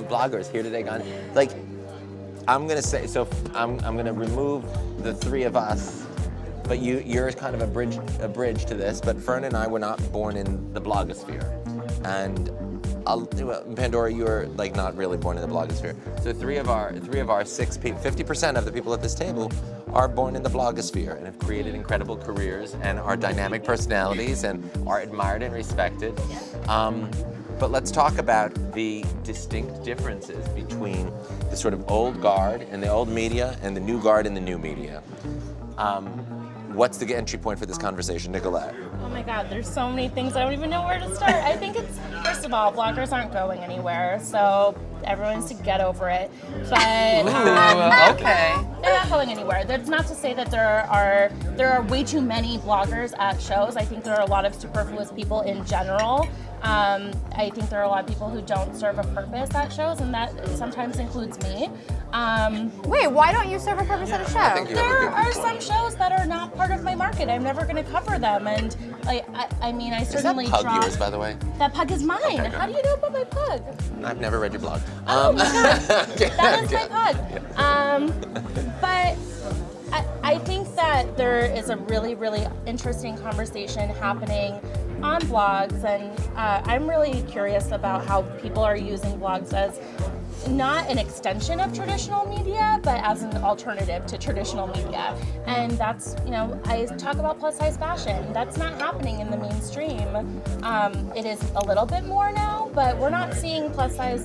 bloggers here today gone. Like, I'm gonna say, so I'm gonna remove the three of us, but you're kind of a bridge to this. But Fern and I were not born in the blogosphere, and Pandora, you were like not really born in the blogosphere. So three of our 6 people, 50% of the people at this table are born in the blogosphere and have created incredible careers and are dynamic personalities and are admired and respected. But let's talk about the distinct differences between the sort of old guard and the old media and the new guard and the new media. What's the entry point for this conversation, Nicolette? Oh my God, there's so many things. I don't even know where to start. I think it's, first of all, bloggers aren't going anywhere, so everyone needs to get over it. But Okay. they're not going anywhere. That's not to say that there are way too many bloggers at shows. I think there are a lot of superfluous people in general. I think there are a lot of people who don't serve a purpose at shows, and that sometimes includes me. Wait, why don't you serve a purpose at a show? There are some shows that are not part of my market. I'm never going to cover them, and I mean, I certainly Is that pug yours, by the way? That pug is mine. Okay, How do you know about my pug? I've never read your blog. Oh my God, that is my pug. But I think that there is a really, really interesting conversation happening on blogs, and I'm really curious about how people are using blogs as not an extension of traditional media, but as an alternative to traditional media. And that's, I talk about plus size fashion. That's not happening in the mainstream. It is a little bit more now, but we're not seeing plus size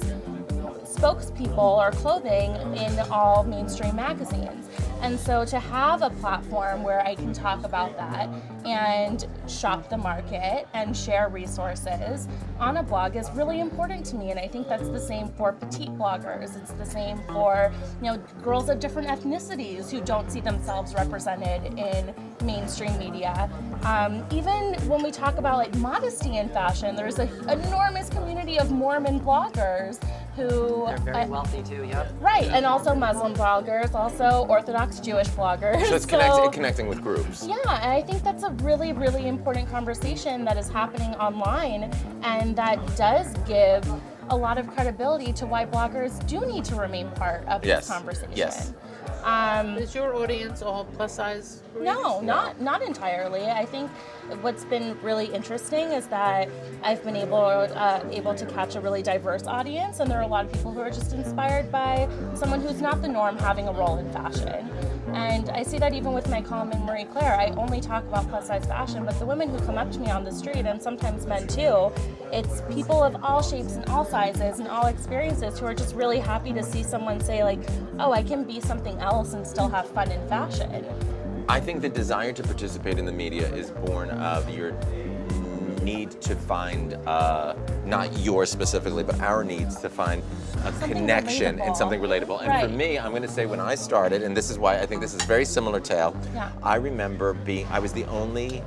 spokespeople or clothing in all mainstream magazines. And so to have a platform where I can talk about that and shop the market and share resources on a blog is really important to me. And I think that's the same for petite bloggers. It's the same for girls of different ethnicities who don't see themselves represented in mainstream media. Even when we talk about like modesty in fashion, there's an enormous community of Mormon bloggers who They're very wealthy too, yep. Right, and also Muslim bloggers, also Orthodox Jewish bloggers. So it's connecting with groups. Yeah, and I think that's a really, really important conversation that is happening online, and that does give a lot of credibility to why bloggers do need to remain part of this conversation. Yes. Is your audience all plus size? No, not entirely. I think what's been really interesting is that I've been able to catch a really diverse audience, and there are a lot of people who are just inspired by someone who's not the norm having a role in fashion. And I see that even with my column in Marie Claire. I only talk about plus size fashion, but the women who come up to me on the street, and sometimes men too, it's people of all shapes and all sizes and all experiences who are just really happy to see someone say like, oh, I can be something else and still have fun in fashion. I think the desire to participate in the media is born of your need to find, not yours specifically, but our needs to find a connection and something relatable. And for me, I'm going to say when I started, and this is why I think this is very similar to Al, I remember I was the only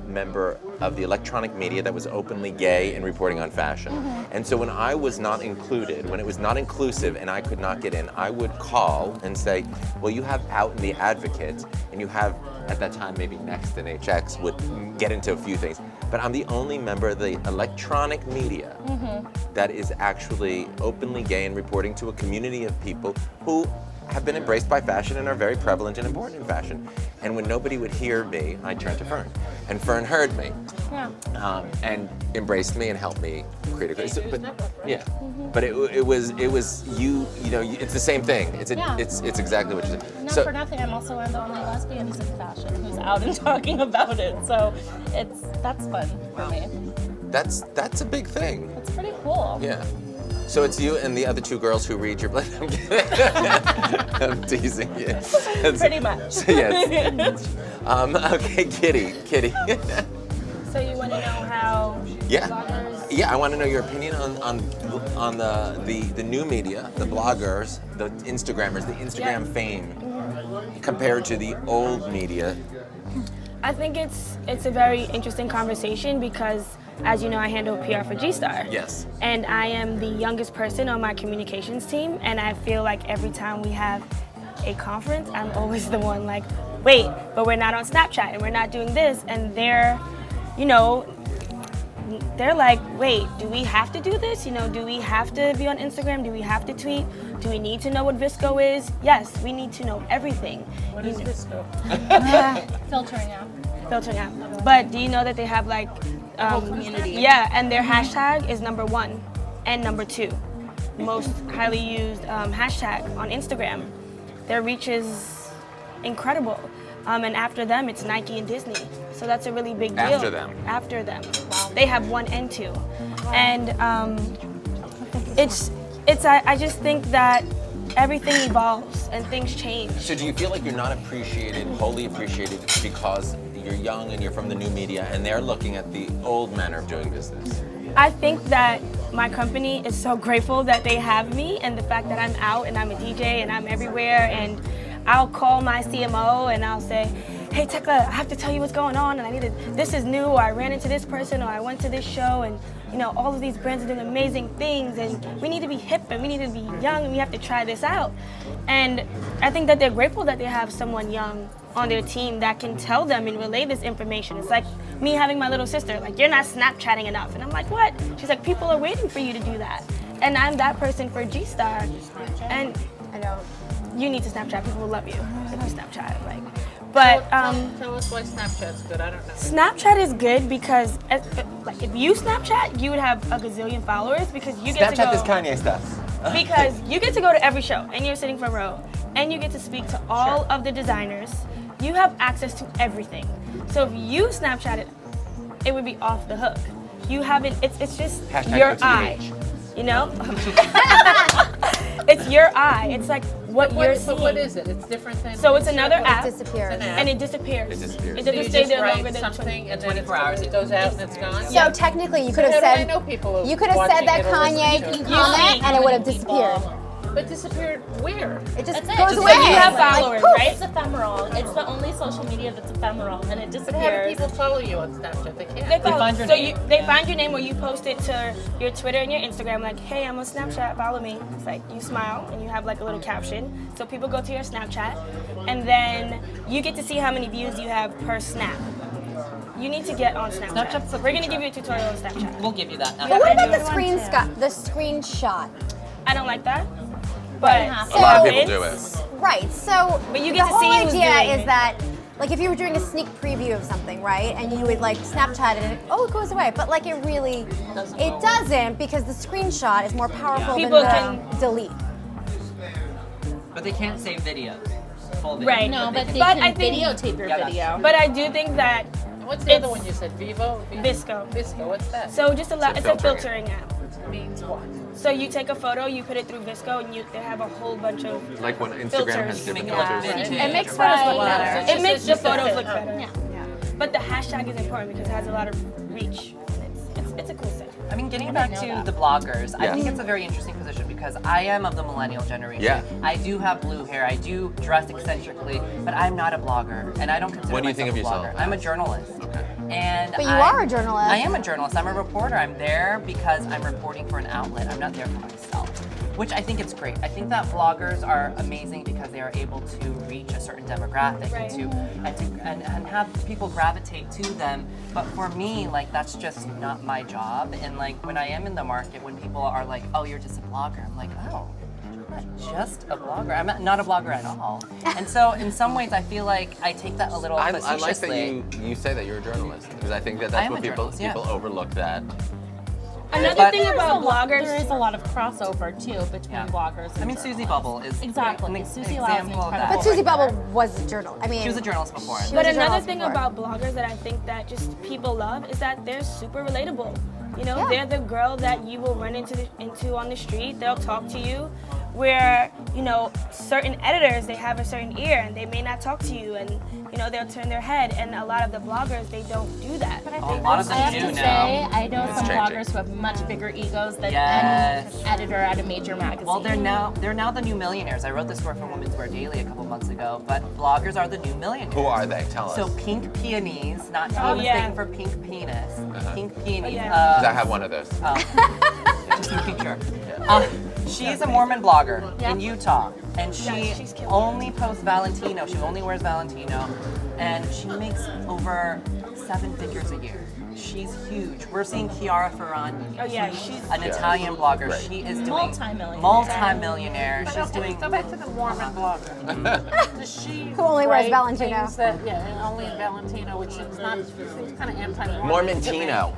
member of the electronic media that was openly gay and reporting on fashion. And so when I was not included, when it was not inclusive and I could not get in, I would call and say, well, you have Out in the Advocate, and you have, at that time, maybe Next and HX would get into a few things. But I'm the only member of the electronic media that is actually openly gay and reporting to a community of people who have been embraced by fashion and are very prevalent and important in fashion. And when nobody would hear me, I turned to Fern. And Fern heard me and embraced me and helped me create a career. But it was it's the same thing. It's exactly what you said. Not for nothing, I'm also one of the only lesbians in fashion who's out and talking about it. So that's fun for me. That's a big thing. It's pretty cool. Yeah. So it's you and the other two girls who read your blog. I'm kidding. I'm teasing you. Pretty much. Yes. Okay, Kitty. So you want to know how bloggers... Yeah, I want to know your opinion on the new media, the bloggers, the Instagrammers, the Instagram fame, compared to the old media. I think it's a very interesting conversation because, as you know, I handle PR for G-Star. Yes. And I am the youngest person on my communications team, and I feel like every time we have a conference, I'm always the one like, wait, but we're not on Snapchat, and we're not doing this, and they're, they're like, wait, do we have to do this? You know, do we have to be on Instagram? Do we have to tweet? Do we need to know what VSCO is? Yes, we need to know everything. What is VSCO? Filtering out. Filtering app. But do you know that they have like community. Yeah, and their hashtag is #1 and #2 most highly used hashtag on Instagram. Their reach is incredible. And after them, it's Nike and Disney. So that's a really big deal. After them. After them. Wow. They have 1 and 2. And I just think that everything evolves and things change. So do you feel like you're not wholly appreciated because you're young and you're from the new media and they're looking at the old manner of doing business? I think that my company is so grateful that they have me and the fact that I'm out and I'm a DJ and I'm everywhere, and I'll call my CMO and I'll say, hey Tekla, I have to tell you what's going on, and this is new, or I ran into this person, or I went to this show, and you know, all of these brands are doing amazing things, and we need to be hip and we need to be young and we have to try this out. And I think that they're grateful that they have someone young on their team that can tell them and relay this information. It's like me having my little sister, like, you're not Snapchatting enough. And I'm like, what? She's like, people are waiting for you to do that. And I'm that person for G-Star. And I know. you need to Snapchat. People will love you if you Snapchat. Like, but tell us why Snapchat's good. I don't know. Snapchat is good because, like, if you Snapchat, you would have a gazillion followers because you get to go. Snapchat is Kanye stuff. Because you get to go to every show and you're sitting front row and you get to speak to all of the designers. You have access to everything. So if you Snapchat it, it would be off the hook. You have it. It's just Hashtag your OTH. eye. You know? It's your eye. It's like what you're seeing. But what is it? It's different than. So it's another app. It disappears. It's an app. And it disappears. It disappears. It So doesn't you stay just there write longer than something and then 24 hours. it goes out and it's gone? So technically, you could have How do I said know people you could have said watching that it or Kanye listening to it? comment, and it would have disappeared. But disappeared where? It just That's it. goes Just away. like you have Like, followers, poof. right? It's ephemeral. It's the only social media that's ephemeral, and it But how do disappears. people follow you on Snapchat? They can't. They find your so name. they find your name, or you post it to your Twitter and your Instagram, like, hey, I'm on Snapchat, follow me. It's like you smile and you have like a little caption. So people go to your Snapchat, and then you get to see how many views you have per snap. You need to get on Snapchat. Snapchat's the We're gonna future. give you a tutorial on Snapchat. We'll give you that. But what about the Yeah. screenshot? I don't like that, but A A lot of people do it's- it. Right. So But you the get to whole see who's idea doing is it. that, like, if you were doing a sneak preview of something, right, and you would like Snapchat it, and it goes away. But like, it doesn't because the screenshot is more powerful People than the can- delete. But they can't save videos. Full videos. Right. No, but they But can I think- videotape your Yeah, that's video. But I do think that What's the other It's one you said? Vivo? VSCO. Visco. What's that? So just it's a filtering. filtering app. Means what? So you take a photo, you put it through VSCO, and they have a whole bunch of Like when Instagram has filters. different Yeah. filters. It makes photos look Wow. better. So It makes the just photos a- look better. Yeah. But the hashtag is important because it has a lot of reach. It's a cool set. I mean, getting back to the bloggers, I Yes. think it's a very interesting position because I am of the millennial generation. Yeah. I do have blue hair. I do dress eccentrically, but I'm not a blogger, and I don't consider What do you myself think of a blogger. yourself? I'm a journalist. Okay. And But you are a journalist. I am a journalist. I'm a reporter. I'm there because I'm reporting for an outlet. I'm not there for myself, which I think it's great. I think that bloggers are amazing because they are able to reach a certain demographic Right. and have people gravitate to them. But for me, like, that's just not my job. And like when I am in the market, when people are like, "Oh, you're just a blogger," I'm like, "Oh, I'm not just a blogger. I'm not a blogger at all." And so in some ways, I feel like I take that a little I like that facetiously. you say that you're a journalist because I think that I that's am what a people journalist, yeah. overlook that. Another But- thing about bloggers, There is a lot of crossover too between Yeah. bloggers. I And mean, Susie journalists. Bubble is Exactly. an Susie allows example of incredible- that. But Susie Bubble was a journalist. I mean, She was a journalist before. She but was a another journalist thing before. about bloggers that I think that just people love is that they're super relatable. You know, Yeah. they're the girl that you will run into on the street. They'll talk to you. Where, you know, certain editors, they have a certain ear and they may not talk to you, and you know, they'll turn their head, and a lot of the bloggers, they don't do that. But I A think lot of I them have do to now. say, I know some changing. bloggers who have much bigger egos than Yes. any editor at a major magazine. Well, they're now the new millionaires. I wrote this story for Women's Wear Daily a couple months ago, but bloggers are the new millionaires. Who are they? Tell us. So pink peonies, not to Oh, be yeah. mistaken for pink penis. Pink peonies. yeah. Because I have one of those. Just making sure. She's a Mormon blogger in Utah, and she she's killing only posts Valentino. She only wears Valentino, and she makes over 7 figures a year. She's huge. We're seeing Chiara Ferragni. Oh yeah, she's An Italian blogger. Right. She is doing Multi-millionaire. She's Okay, doing. go back to the Mormon blogger. Does she Who only wears write Valentino. things that, yeah, only in Valentino, which is not, seems kind of anti-Mormon. Mormontino.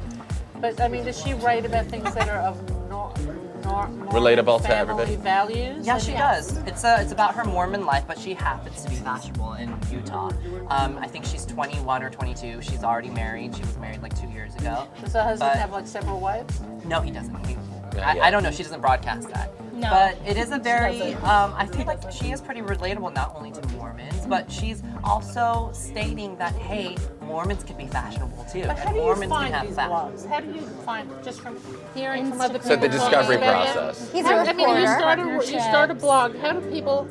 But I mean, does she write about things that are of Relatable to family everybody? values? Yeah, she does. It's about her Mormon life, but she happens to be fashionable in Utah. I think she's 21 or 22. She's already married. She was married like 2 years ago. Does her husband But- have like several wives? No, he doesn't. Yeah. I don't know. She doesn't broadcast that. No. But it is a very, doesn't. I feel like she is pretty relatable not only to Mormons, but she's also stating that, hey, Mormons can be fashionable too. But how and do you Mormons find can have these fashion. blogs? How do you find, just from hearing from other people? So the discovery talking about it? process. He's a I mean, reporter. you start a blog. How do people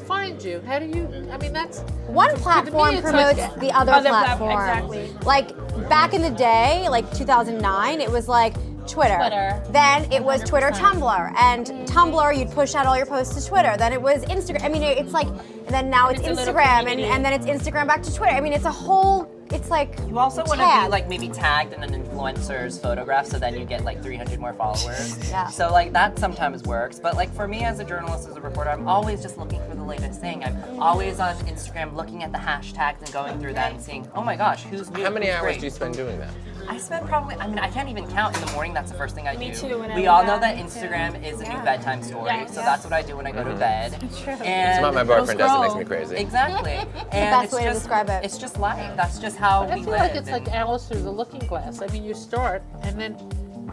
find you? How do you? I mean, that's One platform it's promotes like- the other platform. exactly. Like back in the day, like 2009, it was like Twitter. Twitter. Then it was Twitter, 100%. Tumblr. And Tumblr, you'd push out all your posts to Twitter. Then it was Instagram. I mean, it's like, and then now it's It's a little Instagram, community. and then it's Instagram back to Twitter. I mean, it's a whole, it's like You also want to tab. be like maybe tagged in an influencer's photograph, so then you get like 300 more followers. Yeah. So like that sometimes works, but like for me as a journalist, as a reporter, I'm always just looking for the latest thing. I'm always on Instagram looking at the hashtags and going through that and seeing, oh my gosh, who's new? How many who's hours great? do you spend doing that? I spend probably, I mean, I can't even count. In the morning, that's the first thing I do. Me too, when I We leave all know out, that me too. Instagram is a new Yeah. bedtime story, Yeah. so that's what I do when I go to bed. It's And what my boyfriend does. It makes me scroll. crazy. Exactly. And best it's way to just, describe it. It's just life. That's just how I we feel live. like it's and- like Alice through the looking glass. I mean, you start, and then,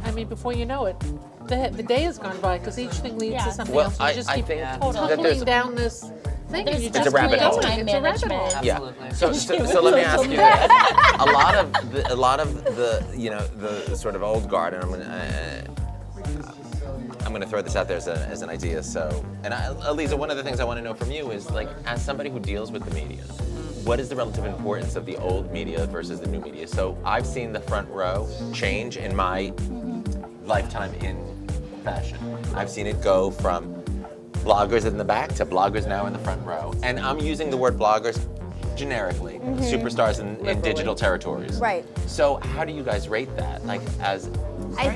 I mean, before you know it, the day has gone by because each thing leads Yeah. to something Well, else. You just I keep think that tumbling there's- down this thing, and you There's just a rabbit keep hole. going. It's a rabbit hole. Management. Yeah. Absolutely. So let me ask you this: a lot of the you know the sort of old guard, and I'm gonna throw this out there as an idea. So, and Aliza, one of the things I want to know from you is like, as somebody who deals with the media, what is the relative importance of the old media versus the new media? So I've seen the front row change in my lifetime in fashion. I've seen it go from bloggers in the back to bloggers now in the front row. And I'm using the word bloggers generically, superstars in digital territories. Right. So how do you guys rate that? Like as I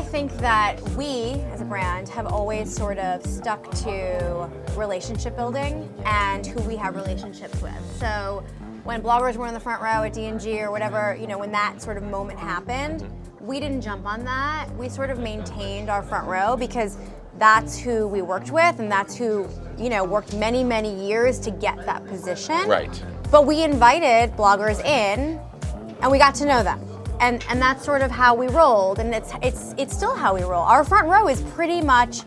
think that we, as a brand, have always sort of stuck to relationship building and who we have relationships with. So when bloggers were in the front row at D&G or whatever, you know, when that sort of moment happened, we didn't jump on that. We sort of maintained our front row because that's who we worked with and that's who, you know, worked many, many years to get that position. Right. But we invited bloggers in and we got to know them. And that's sort of how we rolled, and it's still how we roll. Our front row is pretty much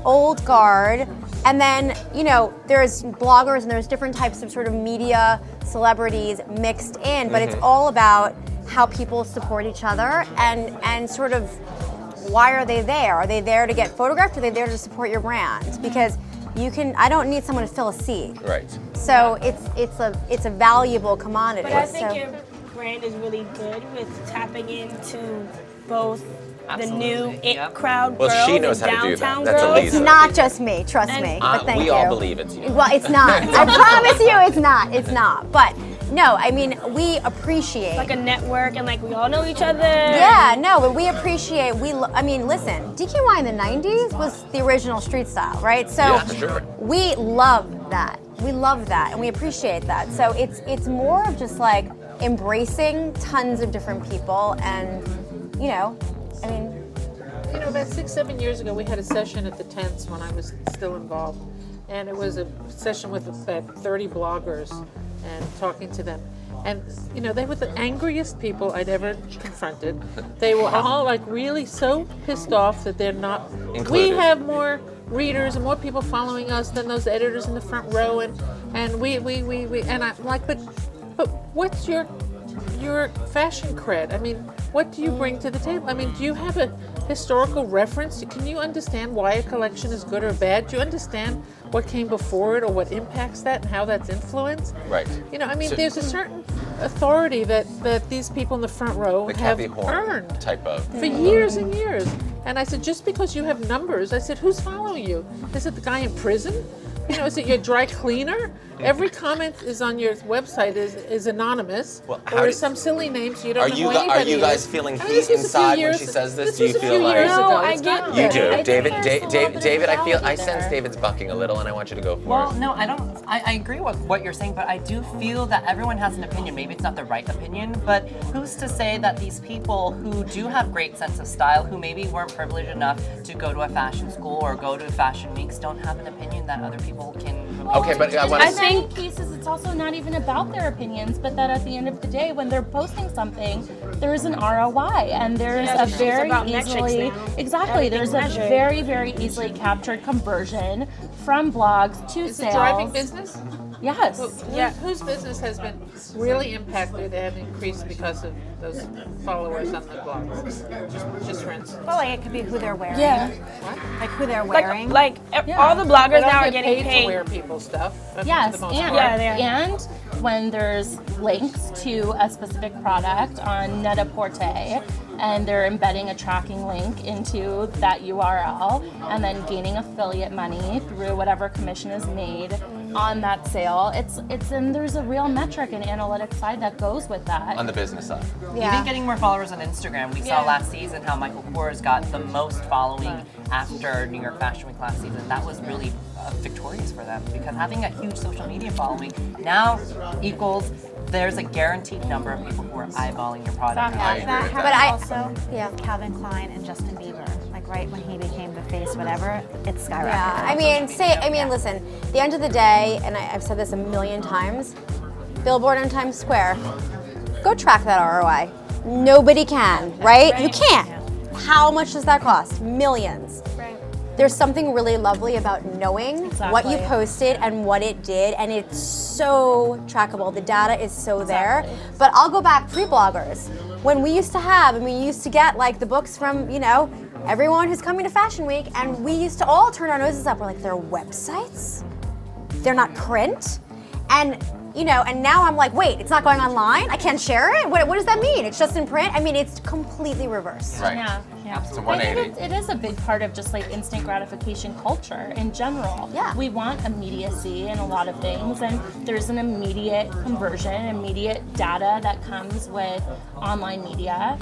old guard, and then, you know, there's bloggers and there's different types of sort of media celebrities mixed in, but it's all about how people support each other and sort of why are they there? Are they there to get photographed? Or are they there to support your brand? Because I don't need someone to fill a seat. right. So it's a valuable commodity. But I think So- your brand is really good with tapping into both the Absolutely, new it yep. crowd Well, girls she knows and how to do that. downtown That's girls. Aliza. It's not just me, trust And- me. But thank we you. all believe it's you. Well, it's not. I promise you, it's not. It's not. But no, I mean, we appreciate. Like a network, and like we all know each other. Yeah, no, but we appreciate. I mean, listen, DKY in the '90s was the original street style, right? So Yeah, sure. we love that. We love that, and we appreciate that. So it's more of just like embracing tons of different people, and you know, I mean. You know, about 6-7 years ago, we had a session at the Tents when I was still involved, and it was a session with about 30 bloggers and talking to them. And you know, they were the angriest people I'd ever confronted. They were all like really so pissed off that they're not. We Included. have more readers and more people following us than those editors in the front row, and we and I'm like, but what's your fashion cred? I mean, what do you bring to the table? I mean, do you have a historical reference? Can you understand why a collection is good or bad? Do you understand what came before it or what impacts that and how that's influenced? Right. You know, I mean, So- there's a certain authority that Mm-hmm. these people in the front row The have Kathy Horn earned type of. for years and years. And I said, just because you have numbers, I said, who's following you? Is it the guy in prison? You know, is it your dry cleaner? every comment is on your website is anonymous, Well, how or do- some silly names you don't Are know you who gu- anybody are you guys is. feeling I mean, this heat was a few inside when years- she says this? Do was you a few feel like- years No, ago. I It's get not that. You good. do, I think David. there's a little bit of David, I reality sense there. David's bucking a little, and I want you to go for Well, it. no, I don't. I agree with what you're saying, but I do feel that everyone has an opinion. Maybe it's not the right opinion, but who's to say that these people who do have great sense of style, who maybe weren't privileged enough to go to a fashion school or go to fashion weeks, don't have an opinion that other people can. Okay, but I In want to. many cases, it's also not even about their opinions, but that at the end of the day, when they're posting something, there is an ROI, and there is a It's very about metrics easily now. exactly. Everything's There's a measured. very, very easily captured conversion from blogs to Is it sales. driving business? Yes. Yeah, whose business has been really impacted and increased because of those followers on the blogs? Just for instance. Well, like it could be who they're wearing. Yeah. Like who they're wearing. Like Yeah. all the bloggers They don't now are get getting paid paid. to wear people's stuff. For Yes, the most and, part. Yeah, they are. and when there's links to a specific product on Net-a-Porter, and they're embedding a tracking link into that URL, and then gaining affiliate money through whatever commission is made on that sale, and there's a real metric and analytics side that goes with that. On the business side. Even getting more followers on Instagram. We saw last season how Michael Kors got the most following after New York Fashion Week last season. That was really victorious for them because having a huge social media following now equals there's a guaranteed number of people who are eyeballing your product. I agree That with happened that. also Yeah. with Calvin Klein and Justin Bieber. Like right when he became the face, whatever, it skyrocketed. Yeah, I mean, listen, the end of the day, and I've said this a million times, billboard on Times Square, go track that ROI. Nobody can, right? You can't. How much does that cost? Millions. There's something really lovely about knowing what you Exactly. posted and what it did, and it's so trackable. The data is so there. But I'll go back pre-bloggers. When we used to get like the books from, everyone who's coming to Fashion Week, and we used to all turn our noses up. We're like, they're websites? They're not print? And now I'm like, wait, it's not going online? I can't share it? What does that mean? It's just in print? I mean, it's completely reversed. Right. Yeah. It's a I 180. think it is a big part of just like instant gratification culture in general. Yeah. We want immediacy in a lot of things, and there's an immediate conversion, immediate data that comes with online media.